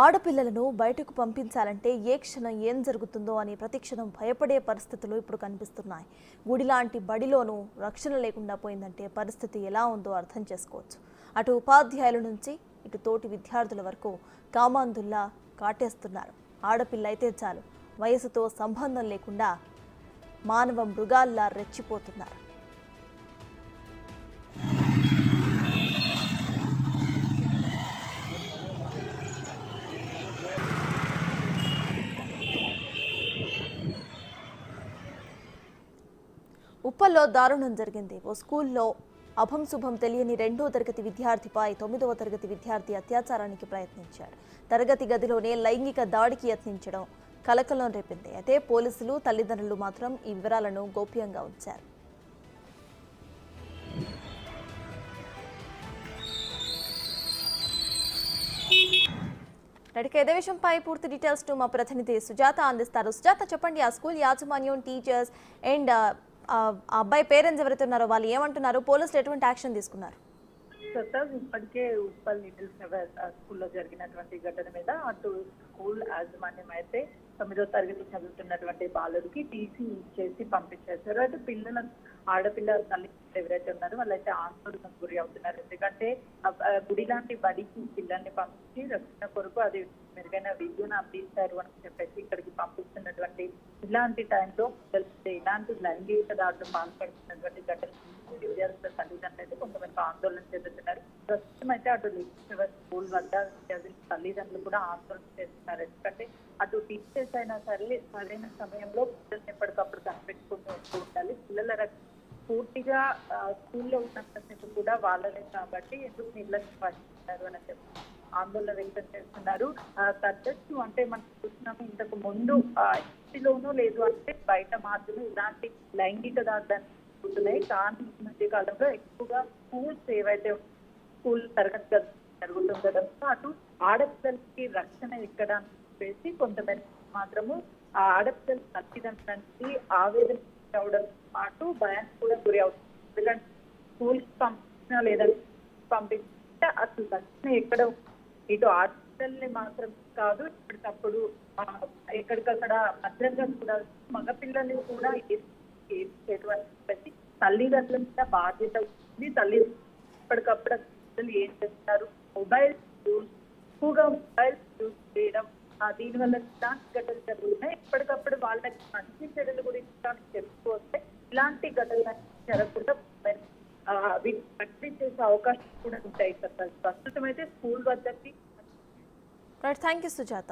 ఆడపిల్లలను బయటకు పంపించాలంటే ఏ క్షణం ఏం జరుగుతుందో అని ప్రతిక్షణం భయపడే పరిస్థితులు ఇప్పుడు కనిపిస్తున్నాయి. గుడిలాంటి బడిలోనూ రక్షణ లేకుండా పోయిందంటే పరిస్థితి ఎలా ఉందో అర్థం చేసుకోవచ్చు. అటు ఉపాధ్యాయుల నుంచి ఇటు తోటి విద్యార్థుల వరకు కామాంధుల్లా కాటేస్తున్నారు. ఆడపిల్ల అయితే చాలు వయసుతో సంబంధం లేకుండా మానవ మృగాల్లా రెచ్చిపోతున్నారు. ఉప్పల్లో దారుణం జరిగింది. ఓ స్కూల్లో అభం శుభం తెలియని 2వ తరగతి విద్యార్థిపై 9వ తరగతి విద్యార్థి అత్యాచారానికి ప్రయత్నించాడు. తరగతి గదిలోనే లైంగిక దాడికి యత్నించడం కలకలం రేపింది. అయితే పోలీసులు తల్లిదండ్రులు మాత్రం ఈ వివరాలను గోప్యంగా ఉంచారు. ఇదే విషయంపై పూర్తి డీటెయిల్స్ మా ప్రతినిధి సుజాత అందిస్తారు. సుజాత, చెప్పండి, ఆ స్కూల్ యాజమాన్యం, టీచర్స్ అండ్ ఆ అబ్బాయి పేరెంట్స్ ఎవరైతే ఉన్నారో వాళ్ళు ఏమంటున్నారు? పోలీసులు ఎటువంటి యాక్షన్ తీసుకున్నారు? ఇప్పటికే ఉప్పల్ లిటిల్ ఫ్లవర్ స్కూల్లో జరిగినటువంటి ఘటన మీద అటు స్కూల్ యాజమాన్యం అయితే 9వ తరగతి చదువుతున్నటువంటి బాలుడికి టీసీ ఇచ్చేసి పంపించేశారు. అయితే ఆడపిల్ల తల్లి ఎవరైతే ఉన్నారో వాళ్ళైతే ఆందోళనకు గురి అవుతున్నారు. ఎందుకంటే గుడి లాంటి బడికి పిల్లల్ని పంపించి రక్షణ కొరకు అది మెరుగైన విద్యను అందిస్తారు అని చెప్పేసి ఇక్కడికి పంపిస్తున్నటువంటి ఇలాంటి టైంలో ఇలాంటి లైంగిక దాడులు పాల్పడుతున్నటువంటి ఘటన విద్యార్థుల తల్లిదండ్రులు అయితే కొంతమంది ఆందోళన చెందుతున్నారు. ప్రస్తుతం అయితే అటు స్కూల్ వద్ద విద్యార్థుల తల్లిదండ్రులు కూడా ఆందోళన చేస్తున్నారు. ఎందుకంటే అటు టీచర్స్ అయినా సరే సరైన సమయంలో పిల్లల్ని ఎప్పటికప్పుడు కనిపెట్టుకుంటూ వస్తూ ఉండాలి. పిల్లల పూర్తిగా స్కూల్లో ఉన్నంతసేపు కూడా వాళ్ళనే కాబట్టి ఎందుకు నిర్లక్ష్యం వహిస్తున్నారు అని చెప్పి ఆందోళన వ్యక్తం చేస్తున్నారు. తగ్గచ్చు అంటే మనం చూస్తున్నాము, ఇంతకు ముందు ఇంటిలోనూ లేదు అంటే బయట మాత్రమే ఇలాంటి లైంగిక దాడులు జరుగుతున్నాయి. కానీ ఈ మధ్య కాలంలో ఎక్కువగా స్కూల్స్ ఏవైతే స్కూల్ తరగతి జరుగుతుండడంతో అటు ఆడపిల్లలకి రక్షణ ఎక్కడానికి చెప్పేసి కొంతమంది మాత్రము ఆ ఆడపిల్లల తల్లిదండ్రులకి ఆవేదన అవడం పాటు భయానికి కూడా గురి అవుతుంది. ఎందుకంటే స్కూల్కి పంపించినా లేదంటే పంపిస్తే అసలు రక్షణ ఎక్కడ ఇటు ఆడపిల్లల్ని మాత్రం కాదు, ఇప్పటికప్పుడు ఎక్కడికక్కడ భద్రంగా కూడా మగపిల్లల్ని కూడా చెప్పేసి తల్లిదండ్రుల మీద బాధ్యత ఉంది. ఎప్పటికప్పుడు పిల్లలు ఏం చేస్తారు, మొబైల్ ఎక్కువగా మొబైల్ యూజ్ చేయడం, దీనివల్ల ఇలాంటి ఘటనలు జరుగుతున్నాయి. ఎప్పటికప్పుడు వాళ్ళకి మంచి చెడుల గురించి చెప్పుకోవస్తే ఇలాంటి ఘటనలు జరగకుండా వీటిని చేసే అవకాశం కూడా ఉంటాయి. ప్రస్తుతం అయితే స్కూల్ వద్దకి. Thank you Sujatha.